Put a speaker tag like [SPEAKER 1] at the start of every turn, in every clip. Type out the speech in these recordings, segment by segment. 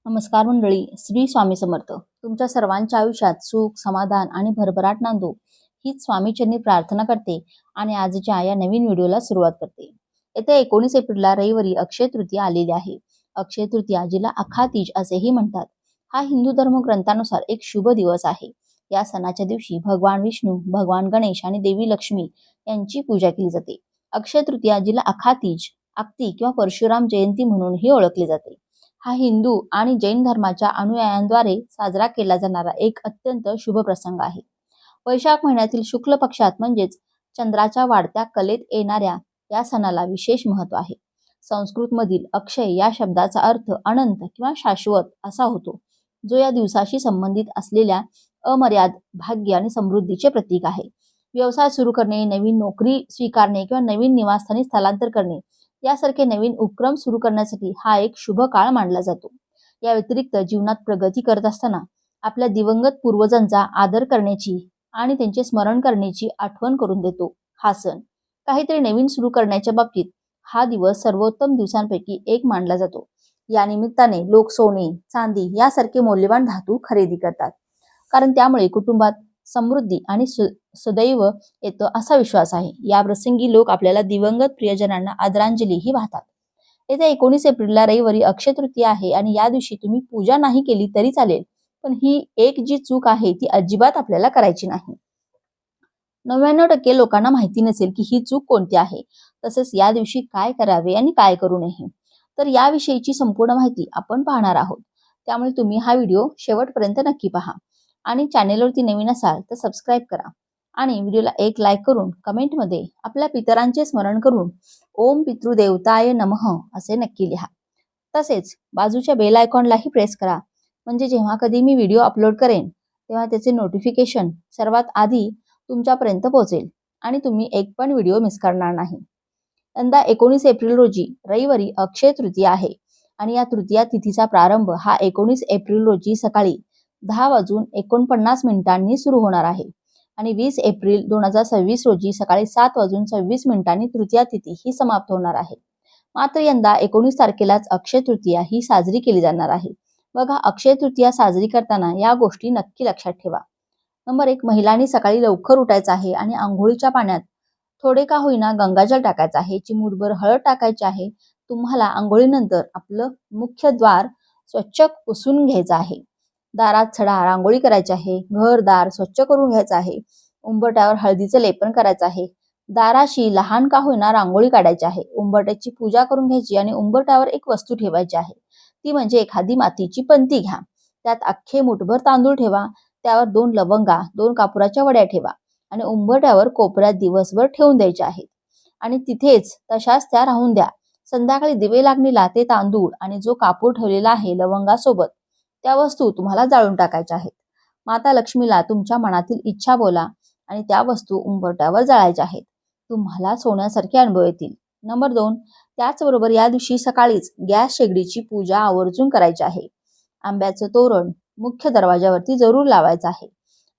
[SPEAKER 1] नमस्कार मंडळी, श्री स्वामी समर्थ. तुमच्या सर्वांच्या आयुष्यात सुख, समाधान आणि भरभराट नांदो हीच स्वामीचरणी प्रार्थना करते आणि आजच्या या नवीन व्हिडिओला सुरुवात करते. येत्या 19 एप्रिलला रविवारी अक्षय तृतीया आलेली आहे. अक्षय तृतीया जिला अखातीज असेही म्हणतात. हा हिंदू धर्म ग्रंथानुसार एक शुभ दिवस आहे. या सणाच्या दिवशी भगवान विष्णू, भगवान गणेश आणि देवी लक्ष्मी यांची पूजा केली जाते. अक्षय तृतीया जिला अखातीज, आक्ती किंवा परशुराम जयंती म्हणूनही ओळखली जाते. हा हिंदू आणि जैन धर्माच्या अनुयायांद्वारे साजरा केला जाणारा एक अत्यंत शुभ प्रसंग आहे. वैशाख महिन्यातील शुक्ल पक्षात म्हणजेच चंद्राच्या वाढत्या कलेत येणाऱ्या या सणाला विशेष महत्त्व आहे. संस्कृतमधील अक्षय या शब्दाचा अर्थ अनंत किंवा शाश्वत असा होतो, जो या दिवसाशी संबंधित असलेल्या अमर्याद भाग्य आणि समृद्धीचे प्रतीक आहे. व्यवसाय सुरू करणे, नवीन नोकरी स्वीकारणे किंवा नवीन निवासस्थानी स्थलांतर करणे यासारखे नवीन उपक्रम सुरू करण्यासाठी हा एक शुभ काळ मानला जातो. या व्यतिरिक्त जीवनात प्रगती करत असताना आपल्या दिवंगत पूर्वजांचा आदर करण्याची आणि त्यांचे स्मरण करण्याची आठवण करून देतो हा सण. काहीतरी नवीन सुरू करण्याच्या बाबतीत हा दिवस सर्वोत्तम दिवसांपैकी एक मानला जातो. या निमित्ताने लोक सोने, चांदी यासारखे मौल्यवान धातू खरेदी करतात, कारण त्यामुळे कुटुंबात समृद्धी आणि सदैव येतो असा विश्वास आहे. या प्रसंगी लोक आपल्याला दिवंगत प्रियजनांना आदरांजलीही वाहतात. येत्या 19 एप्रिलला रविवारी अक्षय तृतीया आहे आणि या दिवशी तुम्ही पूजा नाही केली तरी चालेल, पण ही एक जी चूक आहे ती अजिबात आपल्याला करायची नाही. 99% लोकांना माहिती नसेल की ही चूक कोणती आहे, तसेच या दिवशी काय करावे आणि काय करू नये. तर याविषयीची संपूर्ण माहिती आपण पाहणार आहोत. त्यामुळे तुम्ही हा व्हिडिओ शेवटपर्यंत नक्की पहा आणि चॅनेलवरती नवीन असाल तर सबस्क्राईब करा आणि व्हिडिओला एक लाईक करून कमेंटमध्ये आपल्या पितरांचे स्मरण करून ओम पितृदेवताय नमः असे नक्की लिहा. तसेच बाजूच्या बेल आयकॉनलाही प्रेस करा, म्हणजे जेव्हा कधी मी व्हिडिओ अपलोड करेन तेव्हा त्याचे नोटिफिकेशन सर्वात आधी तुमच्यापर्यंत पोहोचेल आणि तुम्ही एक पण व्हिडिओ मिस करणार नाही. यंदा 19 एप्रिल रोजी रविवारी अक्षय तृतीया आहे आणि या तृतीया तिथीचा प्रारंभ हा 19 एप्रिल रोजी सकाळी 10:49 सुरू होणार आहे आणि 20 एप्रिल 2026 रोजी सकाळी 7:26 तृतीया तिथी ही समाप्त होणार आहे. मात्र यंदा 19 तारखेलाच अक्षय तृतीया ही साजरी केली जाणार आहे. बघा, अक्षय तृतीया साजरी करताना या गोष्टी नक्की लक्षात ठेवा. नंबर 1, महिलांनी सकाळी लवकर उठायचं आहे आणि आंघोळीच्या पाण्यात थोडे का होईना गंगाजल टाकायचं आहे, चिमूटभर हळद टाकायची आहे. तुम्हाला आंघोळीनंतर आपलं मुख्य द्वार स्वच्छ पुसून घ्यायचं आहे. दारात सडा रांगोळी करायची आहे. घर दार स्वच्छ करून घ्यायचं आहे. उंबरट्यावर हळदीचं लेपन करायचं आहे. दाराशी लहान का होईना रांगोळी काढायची आहे. उंबरट्याची पूजा करून घ्यायची आणि उंबरट्यावर एक वस्तू ठेवायची आहे. ती म्हणजे एखादी मातीची पंती घ्या. त्यात अख्खे मुठभर तांदूळ ठेवा. त्यावर 2 लवंगा, 2 कापुराच्या वड्या ठेवा आणि उंबरट्यावर कोपऱ्यात दिवसभर ठेवून द्यायच्या आहेत आणि तिथेच तशाच त्या राहून द्या. संध्याकाळी दिवे लागणीला ते तांदूळ आणि जो कापूर ठेवलेला आहे लवंगासोबत त्या वस्तू तुम्हाला जाळून टाकायच्या आहेत. माता लक्ष्मीला तुमच्या मनातील इच्छा बोला आणि त्या वस्तू उंबरट्यावर जाळायच्या आहेत. तुम्हाला सोन्यासारखे अनुभव येतील. नंबर 2, त्याचबरोबर या दिवशी सकाळीच गॅस शेगडीची पूजा आवर्जून करायची आहे. आंब्याचं तोरण मुख्य दरवाजावरती जरूर लावायचं आहे.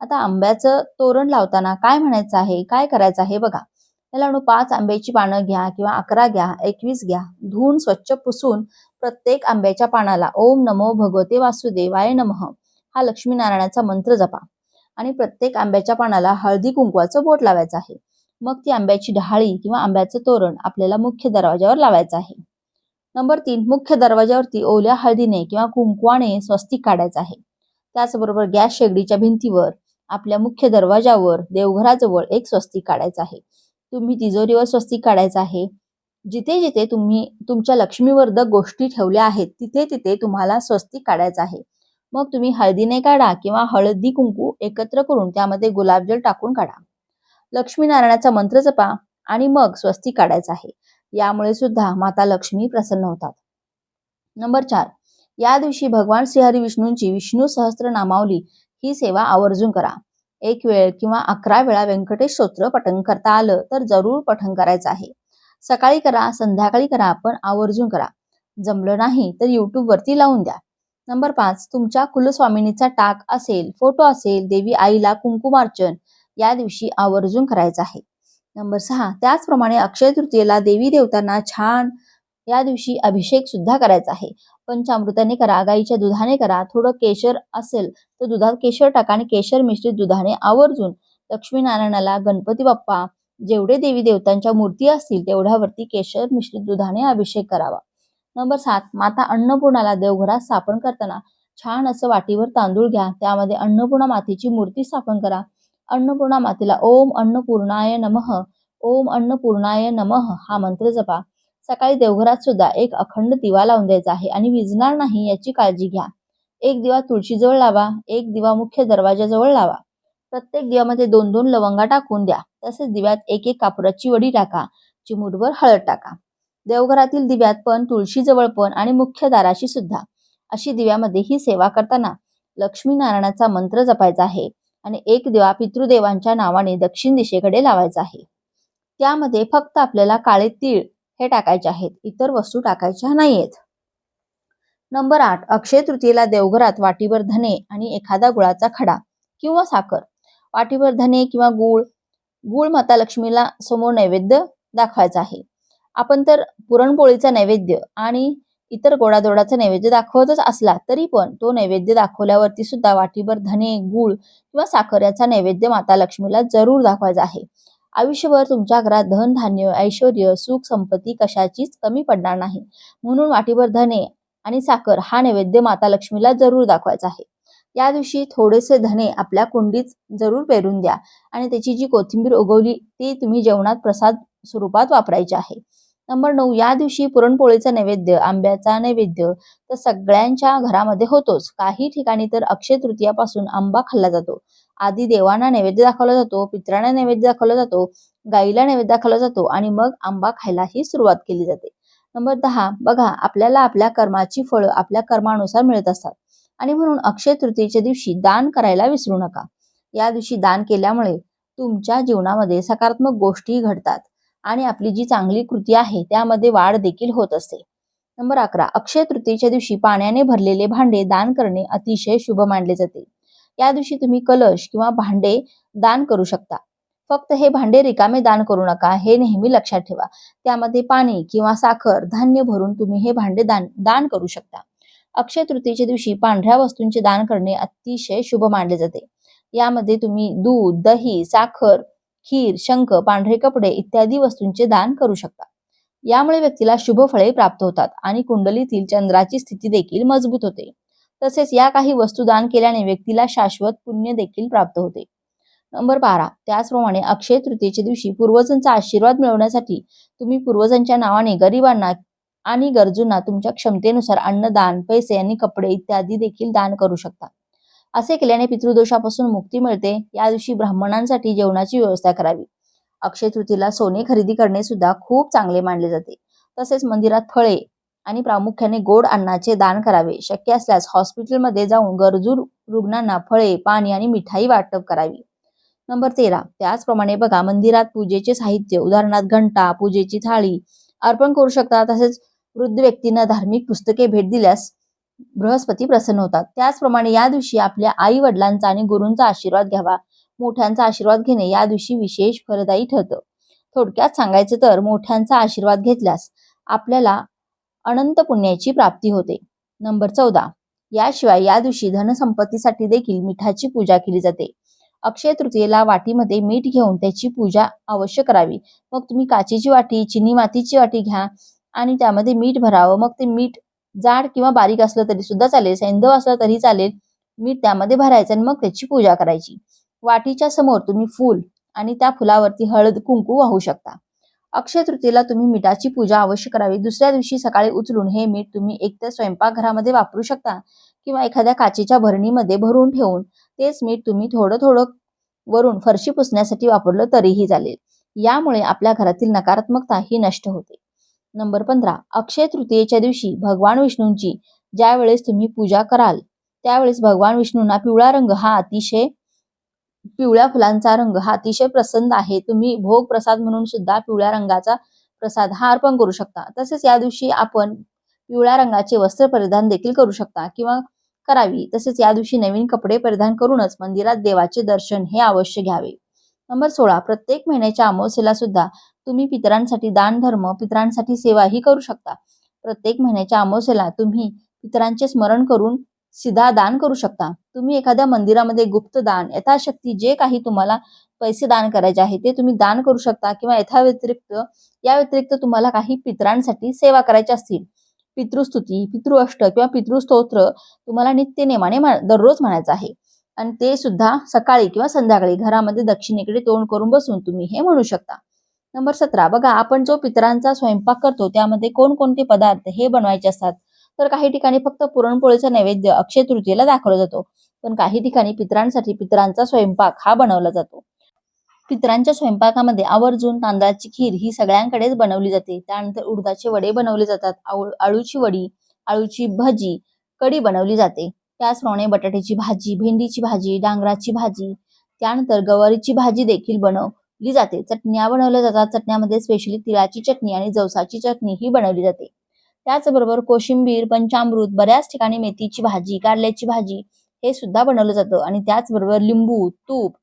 [SPEAKER 1] आता आंब्याचं तोरण लावताना काय म्हणायचं आहे, काय करायचं आहे बघा. त्याला 5 आंब्याची पानं घ्या किंवा 11 घ्या, 21 घ्या. धुवून स्वच्छ पुसून प्रत्येक आंब्याच्या पानाला ओम नमो भगवते वासुदेवाय नमः हा लक्ष्मीनारायणाचा मंत्र जपा आणि प्रत्येक आंब्याच्या पानाला हळदी कुंकवाचं बोट लावायचं आहे. मग ती आंब्याची डहाळी किंवा आंब्याचं तोरण आपल्याला मुख्य दरवाजावर लावायचं आहे. नंबर 3, मुख्य दरवाजावरती ओल्या हळदीने किंवा कुंकवाने स्वस्तिक काढायचं आहे. त्याचबरोबर गॅस शेगडीच्या भिंतीवर, आपल्या मुख्य दरवाजावर, देवघराजवळ एक स्वस्तिक काढायचं आहे. तुम्ही तिजोरीवर स्वस्तिक काढायचं आहे. जिथे जिथे तुम्ही तुमच्या लक्ष्मीवर्धक गोष्टी ठेवल्या आहेत तिथे तिथे तुम्हाला स्वस्तिक काढायचं आहे. मग तुम्ही हळदीने काढा किंवा हळदी कुंकू एकत्र करून त्यामध्ये गुलाबजल टाकून काढा. लक्ष्मीनारायणाचा मंत्र जपा आणि मग स्वस्तिक काढायचं आहे. यामुळे सुद्धा माता लक्ष्मी प्रसन्न होतात. नंबर 4, या दिवशी भगवान श्रीहरी विष्णूंची विष्णू सहस्त्रनामावली ही सेवा आवर्जून करा. 1 वेळ किंवा 11 वेळा व्यंकटेश स्तोत्र पठण करता आलं तर जरूर पठण करायचं आहे. सकाळी करा, संध्याकाळी करा, पण आवर्जून करा. जमलं नाही तर YouTube वरती लावून द्या. नंबर 5, तुमच्या कुलस्वामिनीचा टाक असेल, फोटो असेल, देवी आईला कुंकुमार्चन या दिवशी आवर्जून करायचं आहे. नंबर 6, त्याचप्रमाणे अक्षय तृतीयेला देवी देवतांना छान या दिवशी अभिषेक सुद्धा करायचा आहे. पंचामृताने करा, गाईच्या दुधाने करा, थोडं केशर असेल तर दुधात केशर टाका आणि केशर मिश्रित दुधाने आवर्जून लक्ष्मीनारायणाला, गणपती बाप्पा, जेवढे देवी देवतांच्या मूर्ती असतील तेवढ्यावरती केशर मिश्रित दुधाने अभिषेक करावा. नंबर 7, माता अन्नपूर्णाला देवघरात स्थापन करताना छान असं वाटीवर तांदूळ घ्या, त्यामध्ये अन्नपूर्णा मातेची मूर्ती स्थापन करा. अन्नपूर्णा मातेला ओम अन्नपूर्णाय नमः, ओम अन्नपूर्णाय नमः हा मंत्र जपा. सकाळी देवघरात सुद्धा एक अखंड दिवा लावून द्यायचा आहे आणि विझणार नाही याची काळजी घ्या. एक दिवा तुळशीजवळ लावा, एक दिवा मुख्य दरवाजाजवळ लावा. प्रत्येक दिव्यामध्ये 2-2 लवंगा टाकून द्या. तसेच दिव्यात एक कापुराची वडी टाका, चिमूटभर हळद टाका. देवघरातील दिव्यात पण, तुळशीजवळ पण आणि मुख्य दाराशी सुद्धा अशी दिव्यामध्ये ही सेवा करताना लक्ष्मीनारायणाचा मंत्र जपायचा आहे आणि एक दिवा पितृदेवांच्या नावाने दक्षिण दिशेकडे लावायचा आहे. त्यामध्ये फक्त आपल्याला काळे तीळ हे टाकायचे आहेत, इतर वस्तू टाकायच्या नाहीयेत. नंबर 8, अक्षय तृतीयेला देवघरात वाटीभर धने आणि एखादा गुळाचा खडा किंवा साखर, वाटीभर धने किंवा गुळ माता लक्ष्मीला समोर नैवेद्य दाखवायचा आहे. आपण तर पुरणपोळीचा नैवेद्य आणि इतर गोडाधोडाचा नैवेद्य दाखवतच असला तरी पण तो नैवेद्य दाखवल्यावरती सुद्धा वाटीभर धने, गूळ किंवा साखर याचा नैवेद्य माता लक्ष्मीला जरूर दाखवायचा आहे. आयुष्यभर तुमच्या घरात धन, धान्य, ऐश्वर्य, सुख, संपत्ती कशाचीच कमी पडणार नाही. म्हणून वाटीभर धने आणि साखर हा नैवेद्य माता लक्ष्मीला जरूर दाखवायचा आहे. या दिवशी थोडेसे धने आपल्या कुंडीत जरूर पेरून द्या आणि त्याची जी कोथिंबीर उगवली ती तुम्ही जेवणात प्रसाद स्वरूपात वापरायची आहे. नंबर 9, या दिवशी पुरणपोळीचा नैवेद्य, आंब्याचा नैवेद्य तर सगळ्यांच्या घरामध्ये होतोच. काही ठिकाणी तर अक्षय तृतीयापासून आंबा खाल्ला जातो. आधी देवांना नैवेद्य दाखवला जातो, पितरांना नैवेद्य दाखवला जातो, गाईला नैवेद्य दाखवला जातो आणि मग आंबा खायलाही सुरुवात केली जाते. नंबर 10, बघा आपल्याला आपल्या कर्माची फळं आपल्या कर्मानुसार मिळत असतात आणि म्हणून अक्षय तृतीयेच्या दिवशी दान करायला विसरू नका. या दिवशी दान केल्यामुळे तुमच्या जीवनामध्ये सकारात्मक गोष्टी घडतात आणि आपली जी चांगली कृती आहे त्यामध्ये वाढ देखील होत असते. नंबर 11, अक्षय तृतीयेच्या दिवशी पाण्याने भरलेले भांडे दान करणे अतिशय शुभ मानले जाते. या दिवशी तुम्ही कलश किंवा भांडे दान करू शकता. फक्त हे भांडे रिकामे दान करू नका, हे नेहमी लक्षात ठेवा. त्यामध्ये पाणी किंवा साखर, धान्य भरून तुम्ही हे भांडे दान करू शकता. अक्षय तृतीयेच्या दिवशी पांढऱ्या वस्तूंचे दान करणे अतिशय शुभ मानले जाते. यामध्ये तुम्ही दूध, दही, साखर, खीर, शंख, पांढरे कपडे इत्यादी वस्तूंचे दान करू शकता. यामुळे व्यक्तीला शुभ फळे प्राप्त होतात आणि कुंडलीतील चंद्राची स्थिती देखील मजबूत होते. तसेच या काही वस्तू दान केल्याने व्यक्तीला शाश्वत पुण्य देखील प्राप्त होते. नंबर 12, त्याचप्रमाणे अक्षय तृतीयेच्या दिवशी पूर्वजांचा आशीर्वाद मिळवण्यासाठी तुम्ही पूर्वजांच्या नावाने गरिबांना आणि गरजूंना तुमच्या क्षमतेनुसार अन्नदान, पैसे आणि कपडे इत्यादी देखील दान करू शकता. असे केल्याने पितृदोषापासून मुक्ती मिळते. या दिवशी ब्राह्मणांसाठी जेवणाची व्यवस्था करावी. अक्षय तृतीयेला सोने खरेदी करणे सुद्धा खूप चांगले मानले जाते. तसेच मंदिरात फळे आणि प्रामुख्याने गोड अन्नाचे दान करावे. शक्य असल्यास हॉस्पिटलमध्ये जाऊन गरजू रुग्णांना फळे, पाणी आणि मिठाई वाटप करावी. नंबर 13, त्याचप्रमाणे बघा मंदिरात पूजेचे साहित्य उदाहरणार्थ घंटा, पूजेची थाळी अर्पण करू शकता. तसेच वृद्ध व्यक्तींना धार्मिक पुस्तके भेट दिल्यास बृहस्पती प्रसन्न होतात. त्याचप्रमाणे या दिवशी आपल्या आई वडिलांचा आणि गुरूंचा आशीर्वाद घ्यावा. मोठ्यांचा आशीर्वाद घेणे या दिवशी विशेष फलदायी ठरतं. थोडक्यात सांगायचं तर मोठ्यांचा आशीर्वाद घेतल्यास आपल्याला अनंत पुण्याची प्राप्ती होते. नंबर 14, याशिवाय या दिवशी धनसंपत्तीसाठी देखील मिठाची पूजा केली जाते. अक्षय तृतीयेला वाटीमध्ये मीठ घेऊन त्याची पूजा अवश्य करावी. मग तुम्ही काचेची वाटी, चिनी मातीची वाटी घ्या आणि त्यामध्ये मीठ भरावं. मग ते मीठ जाड किंवा बारीक असलं तरी सुद्धा चालेल, सैंधव असलं तरी चालेल. मीठ त्यामध्ये भरायचं आणि मग त्याची पूजा करायची. वाटीच्या समोर तुम्ही फूल आणि त्या फुलावरती हळद, कुंकू वाहू शकता. अक्षय तृतीयेला तुम्ही मिठाची पूजा अवश्य करावी. दुसऱ्या दिवशी सकाळी उचलून हे मीठ तुम्ही एकतर स्वयंपाकघरामध्ये वापरू शकता किंवा एखाद्या काचेच्या भरणीमध्ये भरून ठेवून तेच मीठ तुम्ही थोडं थोडं वरून फरशी पुसण्यासाठी वापरलं तरीही चालेल. यामुळे आपल्या घरातील नकारात्मकता ही नष्ट होते. नंबर 15, अक्षय तृतीयेच्या दिवशी भगवान विष्णूंची ज्या वेळेस तुम्ही पूजा कराल त्यावेळेस भगवान विष्णूंना पिवळ्या फुलांचा रंग हा अतिशय प्रसन्न आहे. तुम्ही भोग प्रसाद म्हणून सुद्धा पिवळ्या रंगाचा प्रसाद हा अर्पण करू शकता. तसेच या दिवशी आपण पिवळ्या रंगाचे वस्त्र परिधान देखील करू शकता किंवा करावी. तसेच या दिवशी नवीन कपडे परिधान करूनच मंदिरात देवाचे दर्शन हे अवश्य घ्यावे. नंबर 16, प्रत्येक महिन्याच्या अमावस्येला सुद्धा तुम्ही पितरांसाठी दान धर्म, पितरांसाठी सेवा ही करू शकता. प्रत्येक महिन्याच्या अमावस्येला तुम्ही पितरांचे स्मरण करून सीधा दान करू शकता. तुम्ही एखाद्या मंदिरामध्ये गुप्त दान, यथाशक्ती जे काही तुम्हाला पैसे दान करायचे आहे ते तुम्ही दान करू शकता, किंवा या व्यतिरिक्त तुम्हाला काही पितरांसाठी सेवा करायची असतील, पितृस्तुती, पितृअष्ट किंवा पितृस्तोत्र तुम्हाला नित्यनेमाने दररोज म्हणायचं आहे. आणि ते सुद्धा सकाळी किंवा संध्याकाळी घरामध्ये दक्षिणेकडे तोंड करून बसून तुम्ही हे म्हणू शकता. नंबर 17, बघा आपण जो पितरांचा स्वयंपाक करतो त्यामध्ये कोणकोणते पदार्थ हे बनवायचे असतात. तर काही ठिकाणी फक्त पुरणपोळीचा नैवेद्य अक्षय तृतीयेला दाखवला जातो, पण काही ठिकाणी पितरांसाठी पितरांचा स्वयंपाक हा बनवला जातो. पितरांच्या स्वयंपाकामध्ये आवर्जून तांदळाची खीर ही सगळ्यांकडेच बनवली जाते. त्यानंतर उडदाचे वडे बनवले जातात, आळूची वडी, आळूची भजी, कढी बनवली जाते. त्याचप्रमाणे बटाट्याची भाजी, भेंडीची भाजी, डांगराची भाजी, त्यानंतर गवारीची भाजी देखील बनवली जाते. चटण्या बनवल्या जातात. चटण्यामध्ये स्पेशली तिळाची चटणी आणि जवसाची चटणी ही बनवली जाते. त्याचबरोबर कोशिंबीर, पंचामृत, बऱ्याच ठिकाणी मेथीची भाजी, कारल्याची भाजी हे सुद्धा बनवलं जातं. आणि त्याचबरोबर लिंबू, तूप,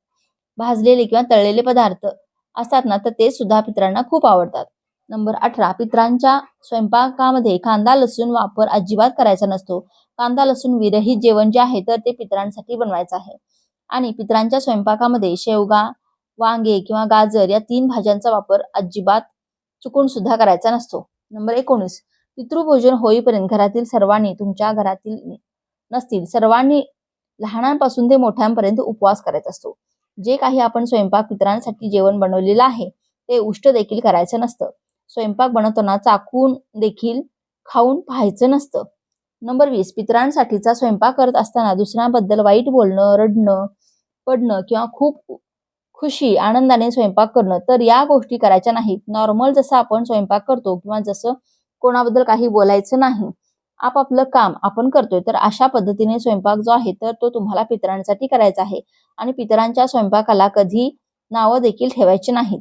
[SPEAKER 1] भाजलेले किंवा तळलेले पदार्थ असतात ना, तर ते सुद्धा पितरांना खूप आवडतात. नंबर 18, पितरांच्या स्वयंपाकामध्ये कांदा लसूण वापर अजिबात करायचा नसतो. कांदा लसूण विरहित जेवण जे आहे तर ते पितरांसाठी बनवायचं आहे. आणि पितरांच्या स्वयंपाकामध्ये शेवगा, वांगे किंवा गाजर या 3 भाज्यांचा वापर अजिबात चुकून सुद्धा करायचा नसतो. नंबर 19, पितृभोजन होईपर्यंत घरातील सर्वांनी, तुमच्या घरातील नसतील सर्वांनी, लहानांपासून ते मोठ्यांपर्यंत उपवास करायचा असतो. जे काही आपण स्वयंपाक पितरांसाठी जेवण बनवलेलं आहे ते उष्ट देखील करायचं नसतं. स्वयंपाक बनवताना चाकून देखील खाऊन पाहायचं नसतं. नंबर 20, पितरांसाठीचा स्वयंपाक करत असताना दुसऱ्यांबद्दल वाईट बोलणं, रडणं, पडणं किंवा खूप खुशी आनंदाने स्वयंपाक करणं, तर या गोष्टी करायच्या नाहीत. नॉर्मल जसं आपण स्वयंपाक करतो किंवा जसं कोणाबद्दल काही बोलायचं नाही, आपापलं काम आपण करतोय, तर अशा पद्धतीने स्वयंपाक जो आहे तर तो तुम्हाला पितरांसाठी करायचा आहे. आणि पितरांच्या स्वयंपाकाला कधी नावं देखील ठेवायची नाहीत.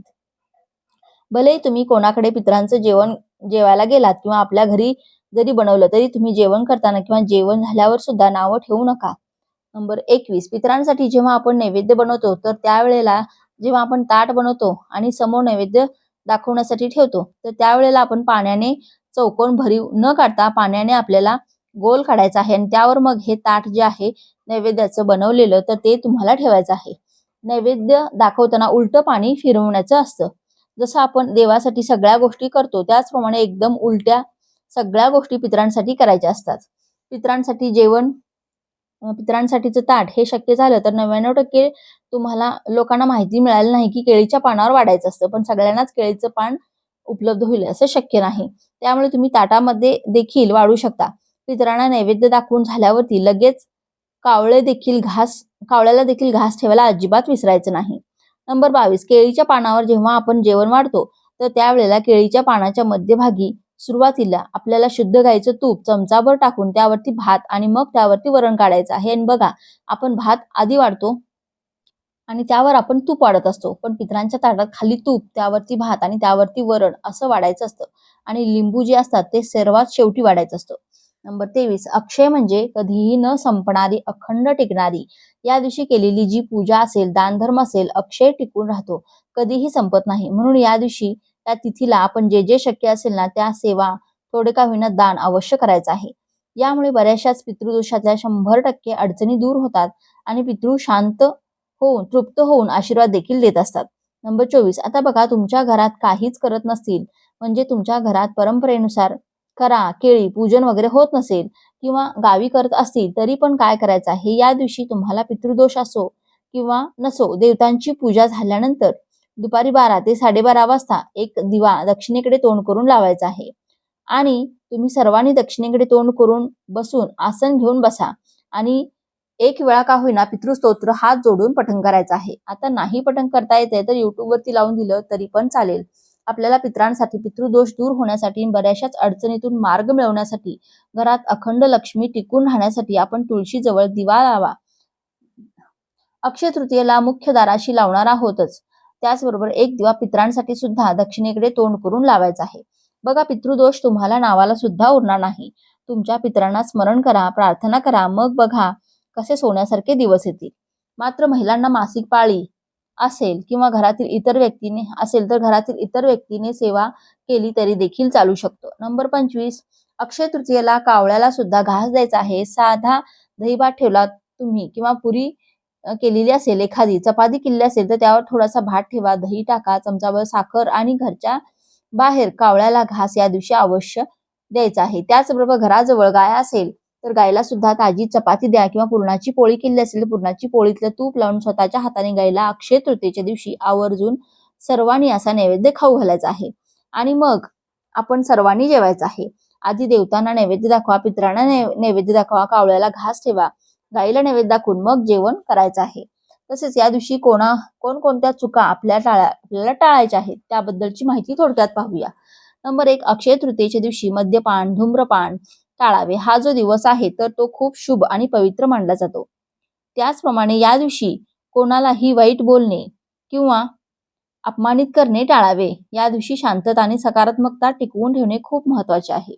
[SPEAKER 1] भले तुम्ही कोणाकडे पितरांचं जेवण जेवायला गेलात किंवा आपल्या घरी जरी बनवलं तरी तुम्ही जेवण करताना किंवा जेवण झाल्यावर सुद्धा नावं ठेवू नका. नंबर 21, पितरांसाठी जेव्हा आपण नैवेद्य बनवतो तर त्यावेळेला जेव्हा आपण ताट बनवतो आणि समोर नैवेद्य दाखवण्यासाठी ठेवतो, तर त्यावेळेला आपण पाण्याने चौकोन भरीव न काढता पाण्याने आपल्याला गोल काढायचा आहे आणि त्यावर मग हे ताट जे आहे नैवेद्याचं बनवलेलं तर ते तुम्हाला ठेवायचं आहे. नैवेद्य दाखवताना उलटं पाणी फिरवण्याचं असतं. जसं आपण देवासाठी सगळ्या गोष्टी करतो त्याचप्रमाणे एकदम उलट्या सगळ्या गोष्टी पितरांसाठी करायच्या असतात. पितरांसाठी जेवण, पितरांसाठीचं ताट हे शक्य झालं तर 99% तुम्हाला लोकांना माहिती मिळाली नाही की केळीच्या पानावर वाढायचं असतं, पण सगळ्यांनाच केळीचं पान उपलब्ध होईल असं शक्य नाही. त्यामुळे तुम्ही ताटामध्ये देखील वाढू शकता. पितरांना नैवेद्य दाखवून झाल्यावरती लगेच कावळ्याला देखील घास ठेवायला अजिबात विसरायचं नाही. नंबर 22, केळीच्या पानावर जेव्हा आपण जेवण वाढतो तर त्यावेळेला केळीच्या पानाच्या मध्यभागी सुरुवातीला आपल्याला शुद्ध गाईचं तूप चमचाभर टाकून त्यावरती भात आणि मग त्यावरती वरण काढायचं आहे. आणि बघा, आपण भात आधी वाढतो आणि त्यावर आपण तूप वाढत असतो, पण पितरांच्या ताटात खाली तूप, त्यावरती भात आणि त्यावरती वरण असं वाढायचं असतं. आणि लिंबू जे असतात ते सर्वात शेवटी वाढायचं असतं. नंबर 23, अक्षय म्हणजे कधीही न संपणारी, अखंड टिकणारी. या दिवशी केलेली जी पूजा असेल, दानधर्म असेल, अक्षय टिकून राहतो, कधीही संपत नाही. म्हणून या दिवशी त्या तिथीला आपण जे जे शक्य असेल ना त्या सेवा, थोडे का होईना दान अवश्य करायचं आहे. यामुळे बऱ्याचशाच पितृदोषातल्या 100% अडचणी दूर होतात आणि पितृ शांत होऊन, तृप्त होऊन आशीर्वाद देखील देत असतात. नंबर 24, आता बघा, तुमच्या घरात काहीच करत नसतील, म्हणजे तुमच्या घरात परंपरेनुसार करा केळी पूजन वगैरे होत नसेल किंवा गावी करत असतील तरी पण काय करायचं आहे, या दिवशी तुम्हाला पितृदोष असो किंवा नसो, देवतांची पूजा झाल्यानंतर दुपारी 12 ते 12:30 वाजता एक दिवा दक्षिणेकडे तोंड करून लावायचा आहे. आणि तुम्ही सर्वांनी दक्षिणेकडे तोंड करून बसून आसन घेऊन बसा आणि एक वेळा का होईना पितृस्तोत्र हात जोडून पठण करायचं आहे. आता नाही पठण करता येते तर YouTube वरती लावून दिलं तरी पण चालेल. आपल्याला पितरांसाठी, पितृदोष दूर होण्यासाठी, बऱ्याचशाच अडचणीतून मार्ग मिळवण्यासाठी, घरात अखंड लक्ष्मी टिकून राहण्यासाठी आपण तुळशीजवळ दिवा लावा. अक्षय तृतीयेला मुख्य दाराशी लावणार आहोतच, त्याचबरोबर एक दिवा पितरांसाठी सुद्धा दक्षिणेकडे तोंड करून लावायचा आहे. बघा, पितृदोष तुम्हाला नावाला सुद्धा उरणार नाही. तुमच्या पितरांना स्मरण करा, प्रार्थना करा, मग बघा कसे सोन्यासारखे दिवस येतील. मात्र महिलांना मासिक पाळी असेल किंवा घरातील इतर व्यक्तीने सेवा केली तरी देखील चालू शकतो. नंबर 25, अक्षय तृतीयेला कावळ्याला सुद्धा घास द्यायचा आहे. साधा दहीभात ठेवला तुम्ही किंवा पुरी केलेली असेल, एखादी चपाती केलेली असेल तर त्यावर थोडासा भात ठेवा, दही टाका, चमचाभर साखर आणि घरच्या बाहेर कावळ्याला घास या दिवशी अवश्य द्यायचा आहे. त्याचबरोबर घराजवळ गाय असेल तर गायला सुद्धा ताजी चपाती द्या किंवा पुरणाची पोळी केली असेल तर पुरणाची पोळीतलं तूप लावून स्वतःच्या हाताने गायला अक्षय तृतीयेच्या दिवशी आवर्जून सर्वांनी असा नैवेद्य खाऊ घालायचा आहे. आणि मग आपण सर्वांनी जेवायचं आहे. आधी देवतांना नैवेद्य दाखवा, पितरांना नैवेद्य दाखवा, कावळ्याला घास ठेवा, गाईला नैवेद्य दाखवून मग जेवण करायचं आहे. तसेच या दिवशी कोणकोणत्या चुका आपल्याला टाळायच्या आहेत त्याबद्दलची माहिती थोडक्यात पाहूया. नंबर 1, अक्षय तृतीयेच्या दिवशी मद्यपान, धूम्रपान टाळावे. हा जो दिवस आहे तर तो खूप शुभ आणि पवित्र मानला जातो. त्याचप्रमाणे या दिवशी कोणालाही वाईट बोलणे किंवा अपमानित करणे टाळावे. या दिवशी शांतता आणि सकारात्मकता टिकवून ठेवणे खूप महत्वाचे आहे.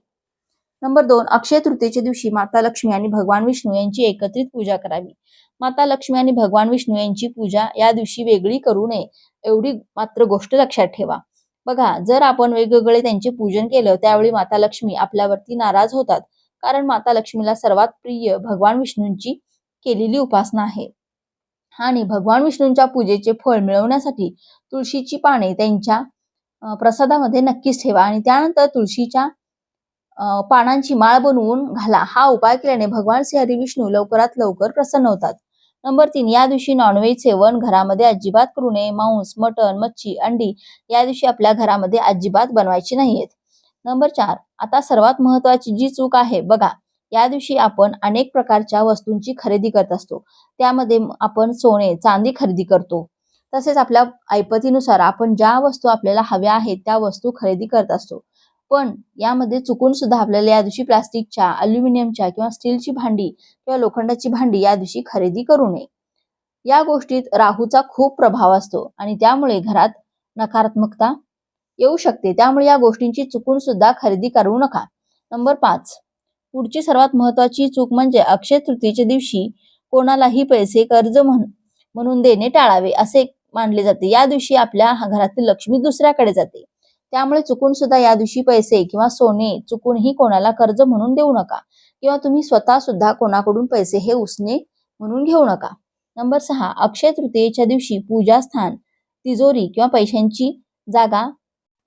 [SPEAKER 1] नंबर 2, अक्षय तृतीयेच्या दिवशी माता लक्ष्मी आणि भगवान विष्णू यांची एकत्रित पूजा करावी. माता लक्ष्मी आणि भगवान विष्णू यांची पूजा या दिवशी वेगळी करू नये, एवढी मात्र गोष्ट लक्षात ठेवा. बघा, जर आपण वेगवेगळे त्यांचे पूजन केलं त्यावेळी माता लक्ष्मी आपल्यावरती नाराज होतात, कारण माता लक्ष्मीला सर्वात प्रिय भगवान विष्णूंची केलेली उपासना आहे. आणि भगवान विष्णूंच्या पूजेचे फळ मिळवण्यासाठी तुळशीची पाने त्यांच्या प्रसादामध्ये नक्कीच ठेवा आणि त्यानंतर तुळशीच्या पानांची माळ बनवून घाला. हा उपाय केल्याने भगवान श्री विष्णू लवकरात लवकर प्रसन्न होतात. नंबर 3, या दिवशी नॉनव्हेज सेवन घरामध्ये अजिबात करू नये. मांस, मटण, मच्छी, अंडी या दिवशी आपल्या घरामध्ये अजिबात बनवायची नाहीयेत. नंबर 4, आता सर्वात महत्वाची जी चूक आहे बघा, या दिवशी आपण अनेक प्रकारच्या वस्तूंची खरेदी करत असतो. त्यामध्ये आपण सोने, चांदी खरेदी करतो. तसेच आपल्या ऐपतीनुसार आपण ज्या वस्तू आपल्याला हव्या आहेत त्या वस्तू खरेदी करत असतो. पण यामध्ये चुकून सुद्धा आपल्याला या दिवशी प्लास्टिकच्या, अल्युमिनियमच्या किंवा स्टीलची भांडी किंवा लोखंडाची भांडी या दिवशी खरेदी करू नये. या गोष्टीत राहूचा खूप प्रभाव असतो आणि त्यामुळे घरात नकारात्मकता येऊ शकते. त्यामुळे या गोष्टींची चुकून सुद्धा खरेदी करू नका. नंबर 5, पुढची सर्वात महत्वाची चूक म्हणजे अक्षय तृतीयेच्या दिवशी कोणालाही पैसे कर्ज म्हणून देणे टाळावे असे मानले जाते. या दिवशी आपल्या घरातील लक्ष्मी दुसऱ्याकडे जाते. त्यामुळे चुकून सुद्धा या दिवशी पैसे किंवा सोने चुकूनही कोणाला कर्ज म्हणून देऊ नका किंवा तुम्ही स्वतः सुद्धा कोणाकडून पैसे हे उसने म्हणून घेऊ नका. नंबर 6, अक्षय तृतीयेच्या दिवशी पूजास्थान, तिजोरी किंवा पैशांची जागा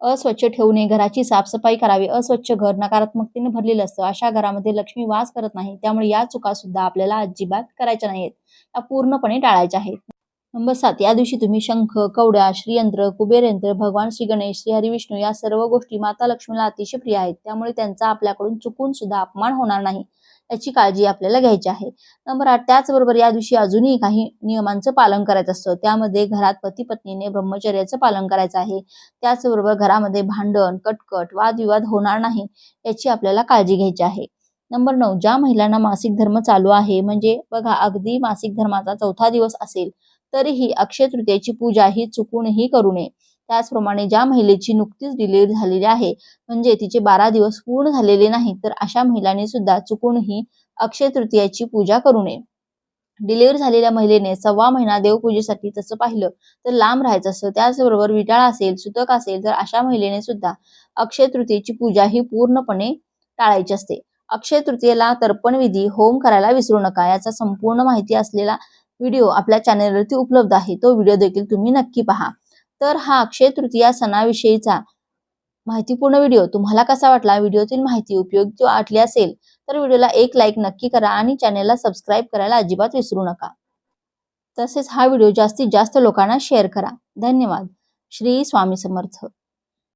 [SPEAKER 1] अस्वच्छ ठेवू नये. घराची साफसफाई करावी. अस्वच्छ घर नकारात्मकतेने भरलेलं असतं. अशा घरामध्ये लक्ष्मी वास करत नाही. त्यामुळे या चुका सुद्धा आपल्याला अजिबात करायच्या नाहीत, त्या पूर्णपणे टाळायच्या आहेत. नंबर 7, या दिवशी तुम्ही शंख, कवड्या, श्रीयंत्र, कुबेर यंत्र, भगवान श्री गणेश, श्री हरिविष्णू या सर्व गोष्टी माता लक्ष्मीला अतिशय प्रिय आहेत. त्यामुळे त्यांचा आपल्याकडून चुकून सुद्धा अपमान होणार नाही याची काळजी आपल्याला घ्यायची आहे. नंबर 8, त्याचबरोबर या दिवशी अजूनही काही नियमांचं पालन करायचं असतं. त्यामध्ये घरात पती पत्नीने ब्रह्मचर्याचं पालन करायचं आहे. त्याचबरोबर घरामध्ये भांडण, कटकट, वादविवाद होणार नाही याची आपल्याला काळजी घ्यायची आहे. नंबर 9, ज्या महिलांना मासिक धर्म चालू आहे, म्हणजे बघा अगदी मासिक धर्माचा 4था दिवस असेल तरीही अक्षय तृतीयेची पूजा ही चुकूनही करू नये. त्याचप्रमाणे ज्या महिलेची नुकतीच डिलिव्हरी झालेली आहे, म्हणजे तिचे 12 दिवस पूर्ण झालेले नाही, तर अशा महिलांनी सुद्धा चुकूनही अक्षय तृतीयेची पूजा करू नये. डिलिव्हरी झालेल्या महिलेने 1.25 महिना देवपूजेसाठी तसं पाहिलं तर लांब राहायचं असतं. त्याचबरोबर विटाळ असेल, सुतक असेल तर अशा महिलेने सुद्धा अक्षय तृतीयेची पूजा ही पूर्णपणे टाळायची असते. अक्षय तृतीयेला तर्पण विधी, होम करायला विसरू नका. याचा संपूर्ण माहिती असलेला व्हिडिओ आपल्या चॅनलवरती उपलब्ध आहे. तो व्हिडिओ देखील तुम्ही नक्की पहा. तर हा अक्षय तृतीया सणाविषयीचा माहितीपूर्ण व्हिडिओ तुम्हाला कसा वाटला? व्हिडिओतील माहिती उपयोगी वाटली असेल तर व्हिडिओला एक लाईक नक्की करा आणि चॅनलला सबस्क्राईब करायला अजिबात विसरू नका. तसेच हा व्हिडिओ जास्तीत जास्त लोकांना शेअर करा. धन्यवाद. श्री स्वामी समर्थ.